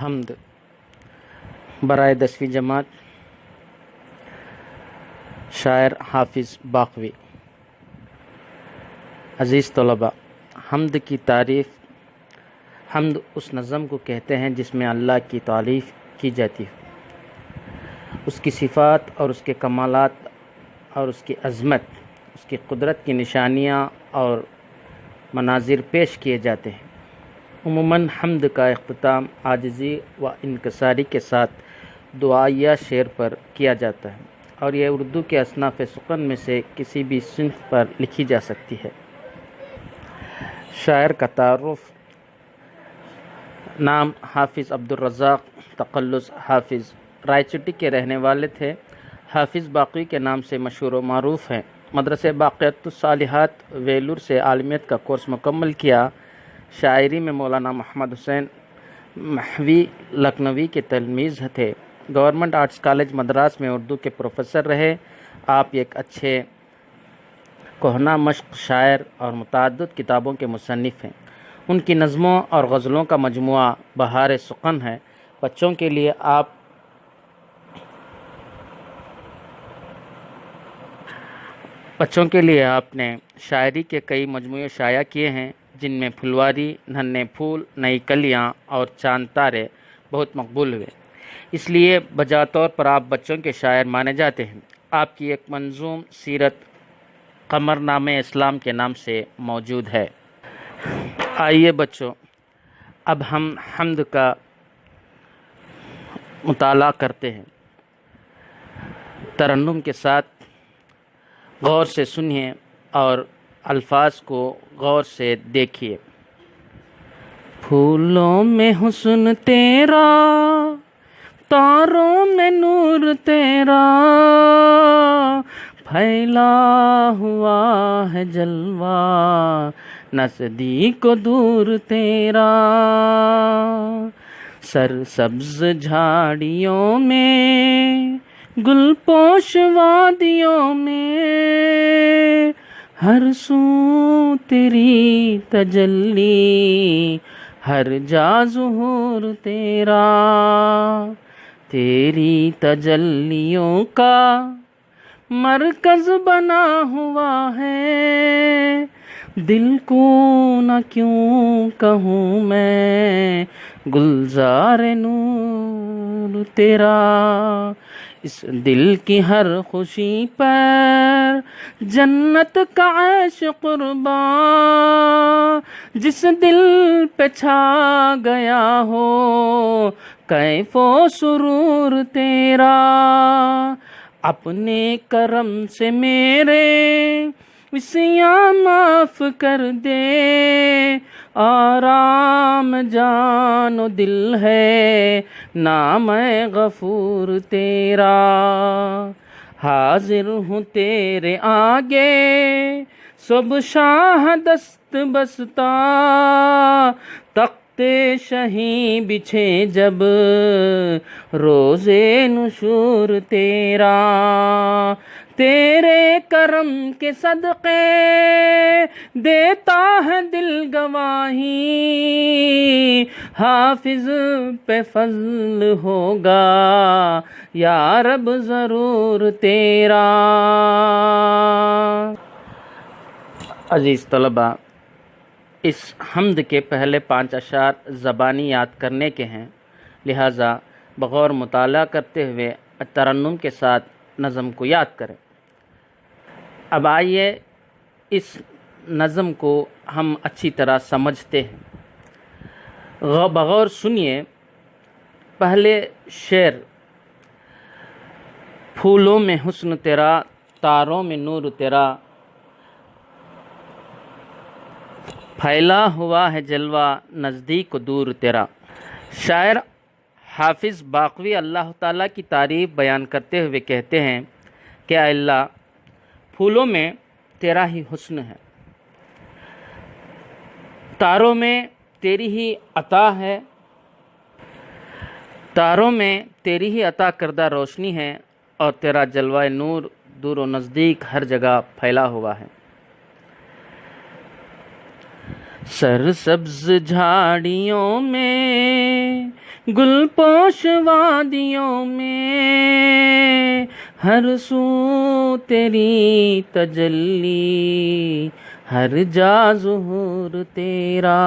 حمد برائے 10ویں جماعت شاعر حافظ باقوی۔ عزیز طلباء، حمد کی تعریف، حمد اس نظم کو کہتے ہیں جس میں اللہ کی تعریف کی جاتی ہے، اس کی صفات اور اس کے کمالات اور اس کی عظمت، اس کی قدرت کی نشانیاں اور مناظر پیش کیے جاتے ہیں۔ عموماً حمد کا اختتام عاجزی و انکساری کے ساتھ دعائیہ شعر پر کیا جاتا ہے، اور یہ اردو کے اصناف سخن میں سے کسی بھی صنف پر لکھی جا سکتی ہے۔ شاعر کا تعارف: نام حافظ عبدالرزاق، تخلص حافظ، رائے چٹی کے رہنے والے تھے۔ حافظ باقوی کے نام سے مشہور و معروف ہیں۔ مدرسہ باقیات الصالحات ویلور سے عالمیت کا کورس مکمل کیا۔ شاعری میں مولانا محمد حسین محوی لکھنوی کے تلمیذ تھے۔ گورنمنٹ آرٹس کالج مدراس میں اردو کے پروفیسر رہے۔ آپ ایک اچھے کہنہ مشق شاعر اور متعدد کتابوں کے مصنف ہیں۔ ان کی نظموں اور غزلوں کا مجموعہ بہار سخن ہے۔ بچوں کے لیے آپ نے شاعری کے کئی مجموعے شائع کیے ہیں، جن میں پھلواری، ننھے پھول، نئی کلیاں اور چاند تارے بہت مقبول ہوئے۔ اس لیے بجا طور پر آپ بچوں کے شاعر مانے جاتے ہیں۔ آپ کی ایک منظوم سیرت قمر نامہ اسلام کے نام سے موجود ہے۔ آئیے بچوں، اب ہم حمد کا مطالعہ کرتے ہیں۔ ترنم کے ساتھ غور سے سنیے اور الفاظ کو غور سے دیکھیے۔ پھولوں میں حسن تیرا، تاروں میں نور تیرا، پھیلا ہوا ہے جلوہ نزدیک و دور تیرا، سرسبز جھاڑیوں میں، گل پوش وادیوں میں، ہر سو تیری تجلی، ہر جا ظہور تیرا، تیری تجلیوں کا مرکز بنا ہوا ہے، دل کو نہ کیوں کہوں میں گلزار نور تیرا، اس دل کی ہر خوشی پر جنت کا عیش قربان، جس دل پہ چھا گیا ہو کیف و سرور تیرا، اپنے کرم سے میرے وسیاں معاف کر دے، آرام جان و دل ہے نام غفور تیرا، حاضر ہوں تیرے آگے سب شاہ دست بستہ، تخت شہی بچھے جب روزے نشور تیرا، تیرے کرم کے صدقے دیتا ہے دل گواہی، حافظ پہ فضل ہوگا یا رب ضرور تیرا۔ عزیز طلباء، اس حمد کے پہلے 5 اشعار زبانی یاد کرنے کے ہیں، لہٰذا بغور مطالعہ کرتے ہوئے ترنم کے ساتھ نظم کو یاد کریں۔ اب آئیے اس نظم کو ہم اچھی طرح سمجھتے ہیں۔ بغور سنیے۔ پہلے شعر: پھولوں میں حسن تیرا، تاروں میں نور تیرا، پھیلا ہوا ہے جلوہ نزدیک و دور تیرا۔ شاعر حافظ باقوی اللہ تعالیٰ کی تعریف بیان کرتے ہوئے کہتے ہیں کہ اے اللہ، پھولوں میں تیرا ہی حسن ہے، تاروں میں تیری ہی عطا ہے، تاروں میں تیری ہی عطا کردہ روشنی ہے، اور تیرا جلوہ نور دور و نزدیک ہر جگہ پھیلا ہوا ہے۔ سرسبز جھاڑیوں میں، گل پوش وادیوں میں ہر سو تیری تجلی، ہر جا ظہور تیرا۔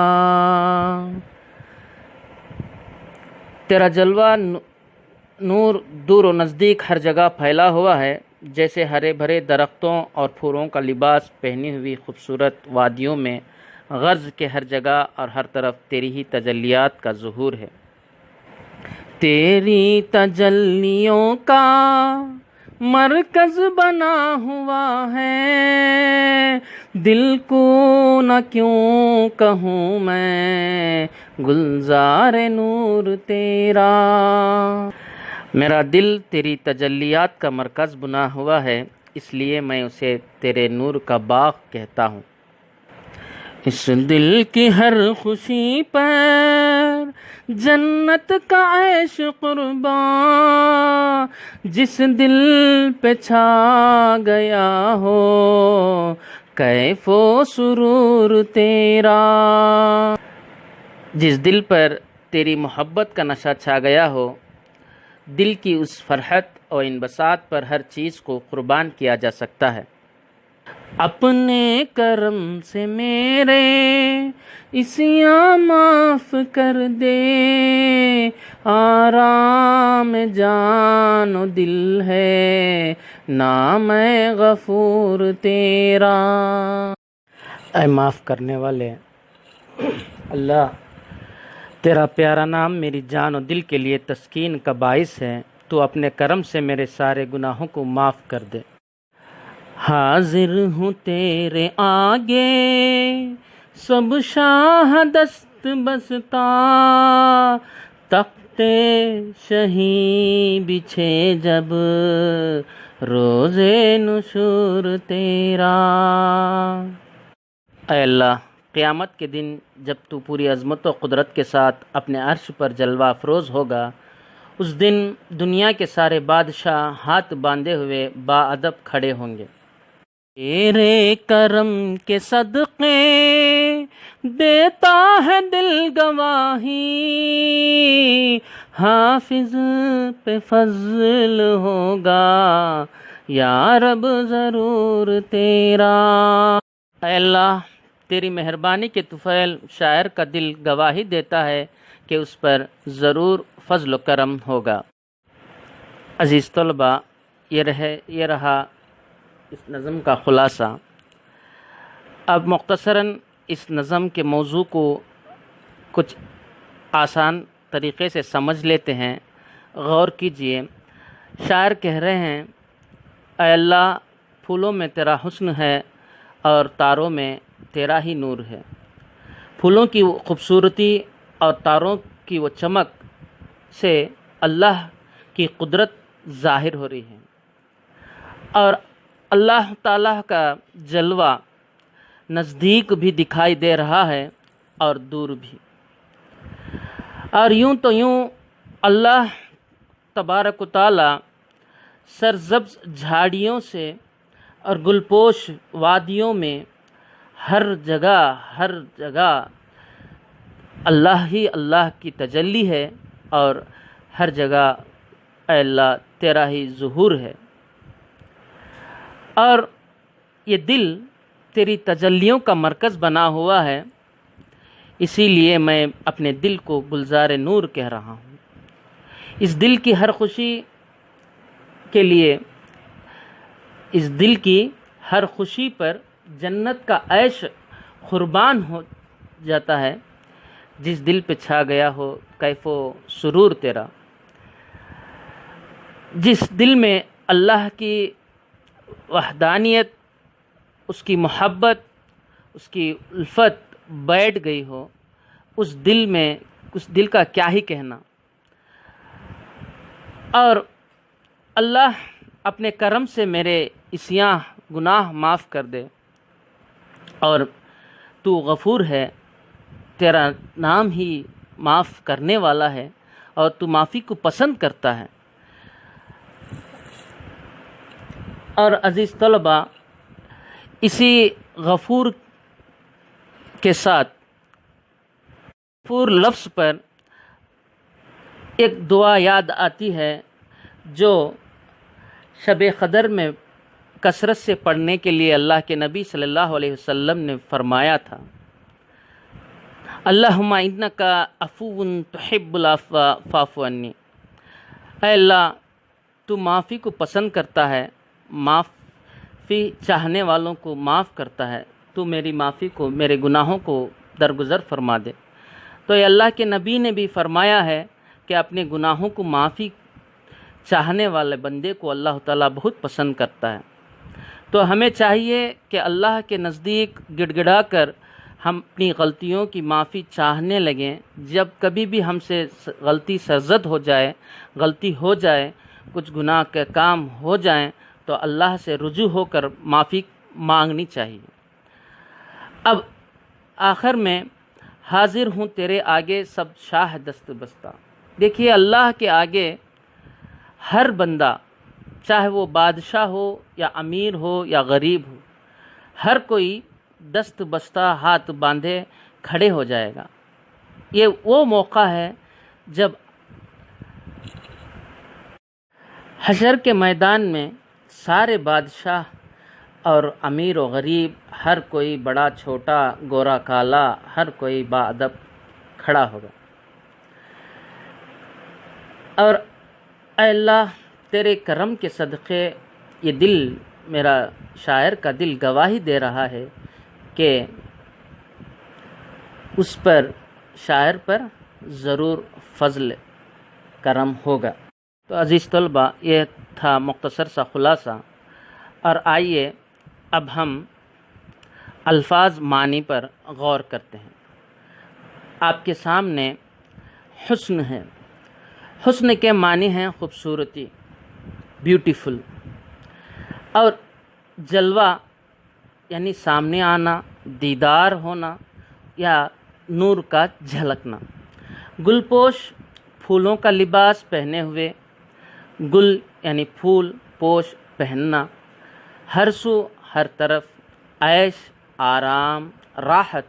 تیرا جلوہ نور دور و نزدیک ہر جگہ پھیلا ہوا ہے، جیسے ہرے بھرے درختوں اور پھولوں کا لباس پہنی ہوئی خوبصورت وادیوں میں غرض کے ہر جگہ اور ہر طرف تیری ہی تجلیات کا ظہور ہے۔ تیری تجلیوں کا مرکز بنا ہوا ہے دل کو، نہ کیوں کہوں میں گلزار نور تیرا۔ میرا دل تیری تجلیات کا مرکز بنا ہوا ہے، اس لیے میں اسے تیرے نور کا باغ کہتا ہوں۔ اس دل کی ہر خوشی پر جنت کا عیش قربان، جس دل پہ چھا گیا ہو کیف و سرور تیرا۔ جس دل پر تیری محبت کا نشہ چھا گیا ہو، دل کی اس فرحت اور انبساط پر ہر چیز کو قربان کیا جا سکتا ہے۔ اپنے کرم سے میرے اسیاں معاف کر دے، آرام جان و دل ہے نام غفور تیرا۔ اے معاف کرنے والے اللہ، تیرا پیارا نام میری جان و دل کے لیے تسکین کا باعث ہے۔ تو اپنے کرم سے میرے سارے گناہوں کو معاف کر دے۔ حاضر ہوں تیرے آگے سب شاہ دست بستا، تخت شہی بچھے جب روز نشور تیرا۔ اے اللہ، قیامت کے دن جب تو پوری عظمت و قدرت کے ساتھ اپنے عرش پر جلوہ افروز ہوگا، اس دن دنیا کے سارے بادشاہ ہاتھ باندھے ہوئے با ادب کھڑے ہوں گے۔ تیرے کرم کے صدقے دیتا ہے دل گواہی، حافظ پہ فضل ہوگا یا رب ضرور تیرا۔ اے اللہ، تیری مہربانی کے طفیل شاعر کا دل گواہی دیتا ہے کہ اس پر ضرور فضل و کرم ہوگا۔ عزیز طلباء، یہ رہا اس نظم کا خلاصہ۔ اب مختصراً اس نظم کے موضوع کو کچھ آسان طریقے سے سمجھ لیتے ہیں۔ غور کیجئے۔ شاعر کہہ رہے ہیں، اے اللہ، پھولوں میں تیرا حسن ہے اور تاروں میں تیرا ہی نور ہے۔ پھولوں کی وہ خوبصورتی اور تاروں کی وہ چمک سے اللہ کی قدرت ظاہر ہو رہی ہے، اور اللہ تعالیٰ کا جلوہ نزدیک بھی دکھائی دے رہا ہے اور دور بھی۔ اور یوں تو یوں اللہ تبارک و تعالیٰ سرسبز جھاڑیوں سے اور گلپوش وادیوں میں ہر جگہ اللہ ہی اللہ کی تجلی ہے، اور ہر جگہ اے اللہ تیرا ہی ظہور ہے۔ اور یہ دل تیری تجلیوں کا مرکز بنا ہوا ہے، اسی لیے میں اپنے دل کو گلزار نور کہہ رہا ہوں۔ اس دل کی ہر خوشی کے لیے، اس دل کی ہر خوشی پر جنت کا عیش قربان ہو جاتا ہے، جس دل پہ چھا گیا ہو کیف و سرور تیرا۔ جس دل میں اللہ کی وحدانیت، اس کی محبت، اس کی الفت بیٹھ گئی ہو، اس دل کا کیا ہی کہنا۔ اور اللہ اپنے کرم سے میرے عصیاں گناہ معاف کر دے، اور تو غفور ہے، تیرا نام ہی معاف کرنے والا ہے، اور تو معافی کو پسند کرتا ہے۔ اور عزیز طلباء، اسی غفور کے ساتھ غفور لفظ پر ایک دعا یاد آتی ہے جو شب قدر میں کثرت سے پڑھنے کے لیے اللہ کے نبی صلی اللہ علیہ وسلم نے فرمایا تھا، اللہم انکا عفو تحب العفو فاعف عنی۔ اے اللہ، تو معافی کو پسند کرتا ہے، معافی چاہنے والوں کو معاف کرتا ہے، تو میری معافی کو، میرے گناہوں کو درگزر فرما دے۔ تو اے اللہ کے نبی نے بھی فرمایا ہے کہ اپنے گناہوں کو معافی چاہنے والے بندے کو اللہ تعالیٰ بہت پسند کرتا ہے۔ تو ہمیں چاہیے کہ اللہ کے نزدیک گڑ گڑا کر ہم اپنی غلطیوں کی معافی چاہنے لگیں۔ جب کبھی بھی ہم سے غلطی سرزد ہو جائے، غلطی ہو جائے، کچھ گناہ کے کام ہو جائیں، تو اللہ سے رجوع ہو کر معافی مانگنی چاہیے۔ اب آخر میں حاضر ہوں تیرے آگے سب شاہ دست بستہ۔ دیکھیے، اللہ کے آگے ہر بندہ، چاہے وہ بادشاہ ہو یا امیر ہو یا غریب ہو، ہر کوئی دست بستہ ہاتھ باندھے کھڑے ہو جائے گا۔ یہ وہ موقع ہے جب حشر کے میدان میں سارے بادشاہ اور امیر و غریب، ہر کوئی بڑا چھوٹا، گورا کالا، ہر کوئی باادب کھڑا ہوگا، اور اے اللہ تیرے کرم کے صدقے یہ دل، میرا شاعر کا دل گواہی دے رہا ہے کہ اس پر، شاعر پر ضرور فضل کرم ہوگا۔ تو عزیز طلبہ، یہ تھا مختصر سا خلاصہ، اور آئیے اب ہم الفاظ معنی پر غور کرتے ہیں۔ آپ کے سامنے حسن ہے۔ حسن کے معنی ہیں خوبصورتی، بیوٹیفل، اور جلوہ یعنی سامنے آنا، دیدار ہونا یا نور کا جھلکنا۔ گل پوش، پھولوں کا لباس پہنے ہوئے، گل یعنی پھول، پوش پہننا، ہر سو ہر طرف، عیش، آرام، راحت،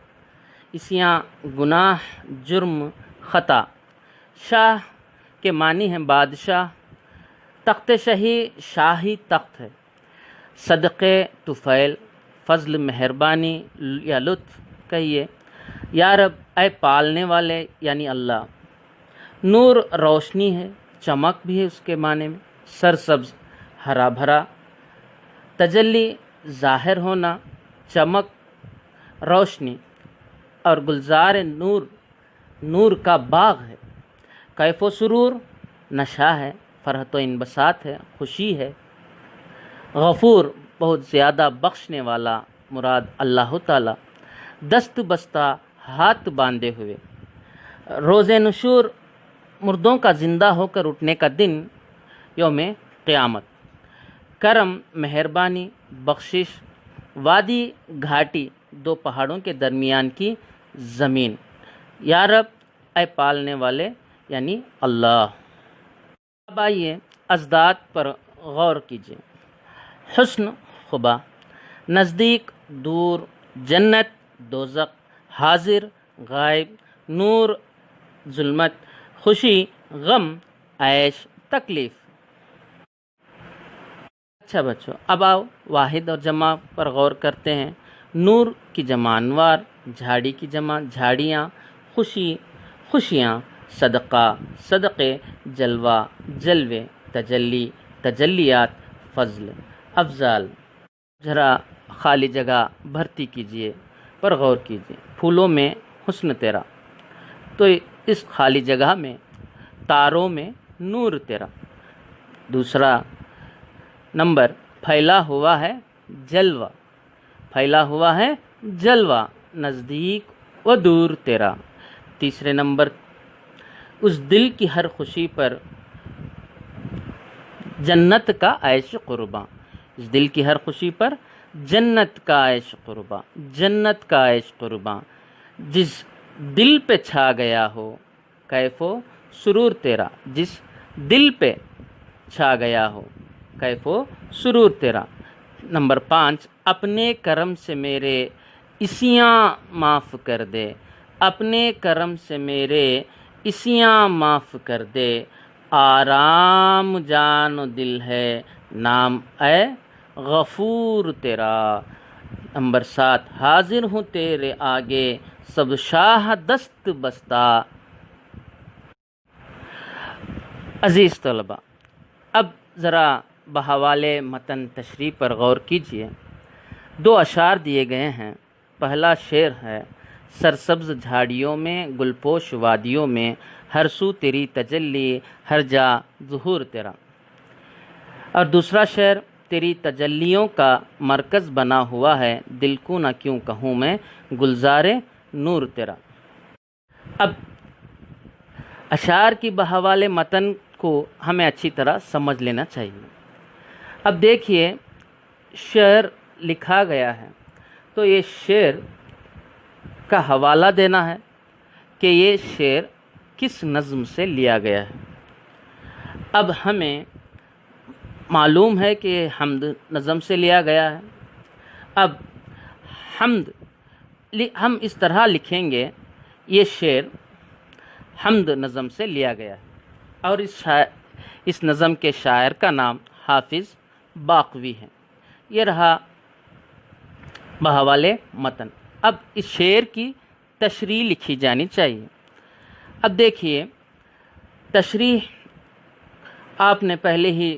اسیاں، گناہ، جرم، خطا۔ شاہ کے معنی ہیں بادشاہ، تخت شاہی، شاہی تخت ہے، صدقے، طفیل، فضل، مہربانی یا لطف کہیے، یا رب، اے پالنے والے یعنی اللہ۔ نور روشنی ہے، چمک بھی ہے اس کے معنی میں، سرسبز، ہرا بھرا۔ تجلی، ظاہر ہونا، چمک، روشنی، اور گلزار نور، نور کا باغ ہے۔ کیف و سرور، نشہ ہے، فرحت و انبساط ہے، خوشی ہے۔ غفور، بہت زیادہ بخشنے والا، مراد اللہ تعالیٰ۔ دست بستہ، ہاتھ باندھے ہوئے۔ روز نشور، مردوں کا زندہ ہو کر اٹھنے کا دن، یوم قیامت۔ کرم، مہربانی، بخشش۔ وادی، گھاٹی، دو پہاڑوں کے درمیان کی زمین۔ یا رب، اے پالنے والے یعنی اللہ۔ اب آئیے ازداد پر غور کیجیے۔ حسن، خبا، نزدیک، دور، جنت، دوزخ، حاضر، غائب، نور، ظلمت، خوشی، غم، عیش، تکلیف۔ اچھا بچوں، اب آؤ واحد اور جمع پر غور کرتے ہیں۔ نور کی جمع انوار، جھاڑی کی جمع جھاڑیاں، خوشی، خوشیاں، صدقہ، صدقے، جلوہ، جلوے، تجلی، تجلیات، فضل، افضال۔ ذرا خالی جگہ بھرتی کیجیے، پر غور کیجیے۔ پھولوں میں حسن تیرا، تو اس خالی جگہ میں تاروں میں نور تیرا۔ دوسرا نمبر، پھیلا ہوا ہے جلوہ، پھیلا ہوا ہے جلوہ، نزدیک و دور تیرا۔ تیسرے نمبر، اس دل کی ہر خوشی پر جنت کا عیش قرباں، اس دل کی ہر خوشی پر جنت کا عیش قرباں، جنت کا عیش قرباں۔ جس دل پہ چھا گیا ہو کیف و سرور تیرا، جس دل پہ چھا گیا ہو کیف و سرور تیرا۔ نمبر 5، اپنے کرم سے میرے اسیاں معاف کر دے، اپنے کرم سے میرے اسیاں معاف کر دے، آرام جان و دل ہے نام اے غفور تیرا۔ نمبر 7، حاضر ہوں تیرے آگے سب شاہ دست بستہ۔ عزیز طلباء، اب ذرا بحوالے متن تشریح پر غور کیجیے۔ 2 اشعار دیے گئے ہیں۔ پہلا شعر ہے، سرسبز جھاڑیوں میں گلپوش وادیوں میں ہر سو تیری تجلی ہر جا ظہور تیرا۔ اور دوسرا شعر، تیری تجلیوں کا مرکز بنا ہوا ہے دل کو نہ کیوں کہوں میں گلزار نور تیرا۔ اب اشعار کی بحوالے متن کو ہمیں اچھی طرح سمجھ لینا چاہیے۔ اب دیکھیے، شعر لکھا گیا ہے تو یہ شعر کا حوالہ دینا ہے کہ یہ شعر کس نظم سے لیا گیا ہے۔ اب ہمیں معلوم ہے کہ حمد نظم سے لیا گیا ہے۔ اب حمد ہم اس طرح لکھیں گے، یہ شعر حمد نظم سے لیا گیا ہے، اور اس نظم کے شاعر کا نام حافظ باقوی ہے۔ یہ رہا بحوالے متن۔ اب اس شعر کی تشریح لکھی جانی چاہیے۔ اب دیکھیے، تشریح آپ نے پہلے ہی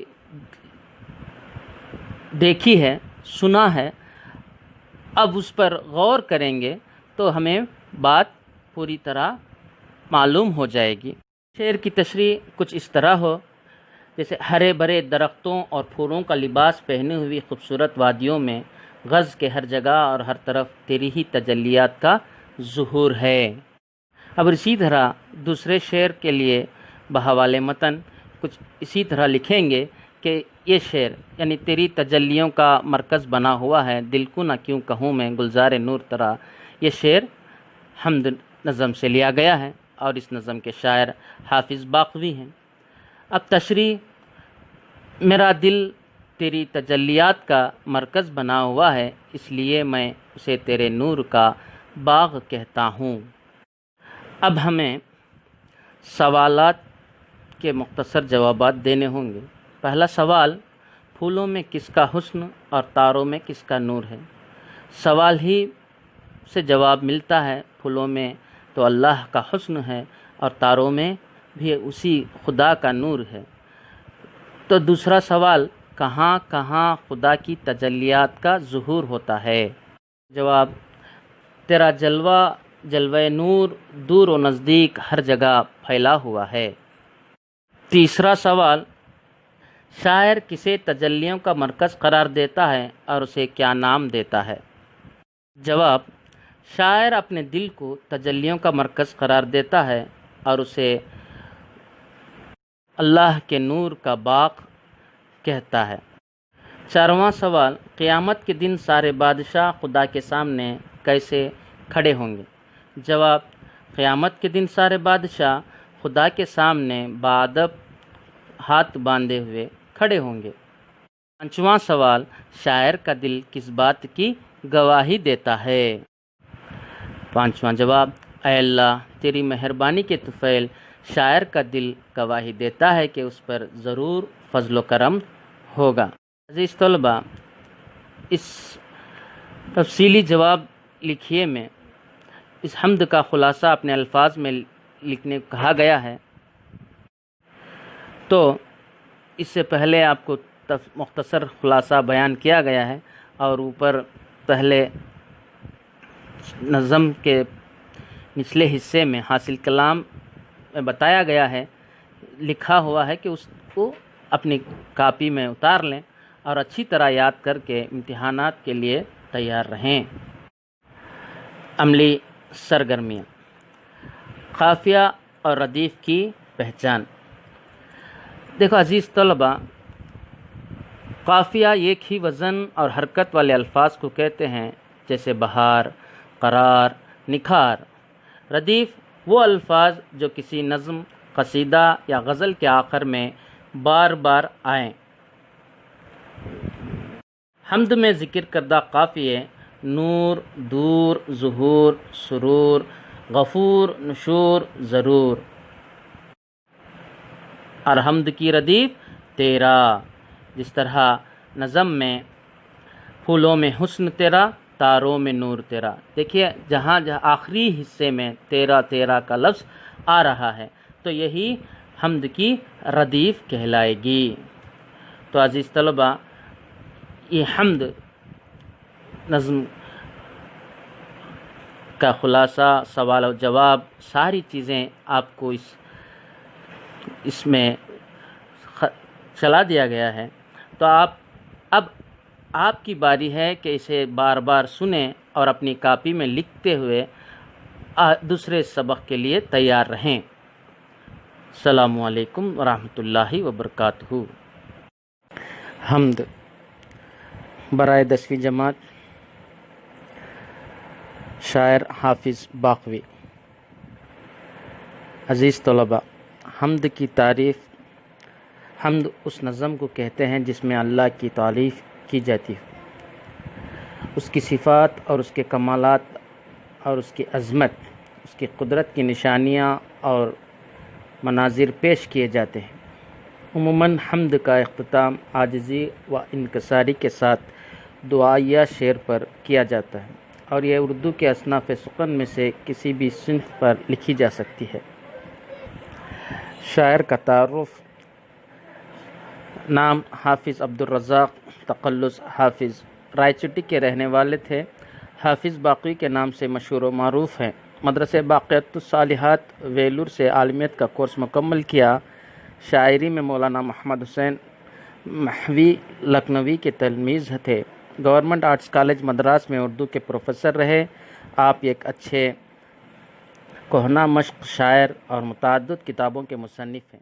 دیکھی ہے، سنا ہے، اب اس پر غور کریں گے تو ہمیں بات پوری طرح معلوم ہو جائے گی۔ شعر کی تشریح کچھ اس طرح ہو، جیسے ہرے بھرے درختوں اور پھولوں کا لباس پہنے ہوئی خوبصورت وادیوں میں غز کے ہر جگہ اور ہر طرف تیری ہی تجلیات کا ظہور ہے۔ اب اسی طرح دوسرے شعر کے لیے بحوالے متن کچھ اسی طرح لکھیں گے کہ یہ شعر یعنی تیری تجلیوں کا مرکز بنا ہوا ہے دل کو نہ کیوں کہوں میں گلزار نور ترا، یہ شعر حمد نظم سے لیا گیا ہے اور اس نظم کے شاعر حافظ باقوی ہیں۔ اب تشریح، میرا دل تیری تجلیات کا مرکز بنا ہوا ہے، اس لیے میں اسے تیرے نور کا باغ کہتا ہوں۔ اب ہمیں سوالات کے مختصر جوابات دینے ہوں گے۔ پہلا سوال، پھولوں میں کس کا حسن اور تاروں میں کس کا نور ہے؟ سوال ہی سے جواب ملتا ہے، پھولوں میں تو اللہ کا حسن ہے اور تاروں میں بھی اسی خدا کا نور ہے۔ تو دوسرا سوال، کہاں کہاں خدا کی تجلیات کا ظہور ہوتا ہے؟ جواب، تیرا جلوہ جلوہ نور دور و نزدیک ہر جگہ پھیلا ہوا ہے۔ تیسرا سوال، شاعر کسے تجلیوں کا مرکز قرار دیتا ہے اور اسے کیا نام دیتا ہے؟ جواب، شاعر اپنے دل کو تجلیوں کا مرکز قرار دیتا ہے اور اسے اللہ کے نور کا باغ کہتا ہے۔ چارواں سوال، قیامت کے دن سارے بادشاہ خدا کے سامنے کیسے کھڑے ہوں گے؟ جواب، قیامت کے دن سارے بادشاہ خدا کے سامنے بادب ہاتھ باندھے ہوئے کھڑے ہوں گے۔ پانچواں سوال، شاعر کا دل کس بات کی گواہی دیتا ہے؟ پانچواں جواب، اے اللہ تیری مہربانی کے طفیل شاعر کا دل گواہی دیتا ہے کہ اس پر ضرور فضل و کرم ہوگا۔ عزیز طلباء، اس تفصیلی جواب لکھیے میں اس حمد کا خلاصہ اپنے الفاظ میں لکھنے کو کہا گیا ہے، تو اس سے پہلے آپ کو مختصر خلاصہ بیان کیا گیا ہے اور اوپر پہلے نظم کے نچلے حصے میں حاصل کلام میں بتایا گیا ہے، لکھا ہوا ہے کہ اس کو اپنی کاپی میں اتار لیں اور اچھی طرح یاد کر کے امتحانات کے لیے تیار رہیں۔ عملی سرگرمیاں، قافیہ اور ردیف کی پہچان۔ دیکھو عزیز طلباء، قافیہ ایک ہی وزن اور حرکت والے الفاظ کو کہتے ہیں، جیسے بہار، قرار، نکھار۔ ردیف وہ الفاظ جو کسی نظم، قصیدہ یا غزل کے آخر میں بار بار آئیں۔ حمد میں ذکر کردہ قافیے نور، دور، ظہور، سرور، غفور، نشور، ضرور، اور حمد کی ردیف تیرا، جس طرح نظم میں پھولوں میں حسن تیرا، تاروں میں نور تیرا، دیکھیے جہاں آخری حصے میں تیرا تیرا کا لفظ آ رہا ہے تو یہی حمد کی ردیف کہلائے گی۔ تو عزیز طلبہ، یہ حمد نظم کا خلاصہ، سوال و جواب، ساری چیزیں آپ کو اس میں چلا دیا گیا ہے۔ تو اب آپ کی باری ہے کہ اسے بار بار سنیں اور اپنی کاپی میں لکھتے ہوئے دوسرے سبق کے لیے تیار رہیں۔ السلام علیکم ورحمۃ اللہ وبرکاتہ۔ حمد برائے 10ویں جماعت، شاعر حافظ باقوی۔ عزیز طلباء، حمد کی تعریف، حمد اس نظم کو کہتے ہیں جس میں اللہ کی تعریف کی جاتی ہے، اس کی صفات اور اس کے کمالات اور اس کی عظمت، اس کی قدرت کی نشانیاں اور مناظر پیش کیے جاتے ہیں۔ عموماً حمد کا اختتام عاجزی و انکساری کے ساتھ دعائیہ شعر پر کیا جاتا ہے، اور یہ اردو کے اصناف سخن میں سے کسی بھی صنف پر لکھی جا سکتی ہے۔ شاعر کا تعارف، نام حافظ عبدالرزاق تقلص حافظ، رائے چٹی کے رہنے والے تھے۔ حافظ باقوی کے نام سے مشہور و معروف ہیں۔ مدرسہ باقیت الصالحات ویلور سے عالمیت کا کورس مکمل کیا۔ شاعری میں مولانا محمد حسین محوی لکھنوی کے تلمیذ تھے۔ گورنمنٹ آرٹس کالج مدراس میں اردو کے پروفیسر رہے۔ آپ ایک اچھے کہنہ مشق شاعر اور متعدد کتابوں کے مصنف ہیں۔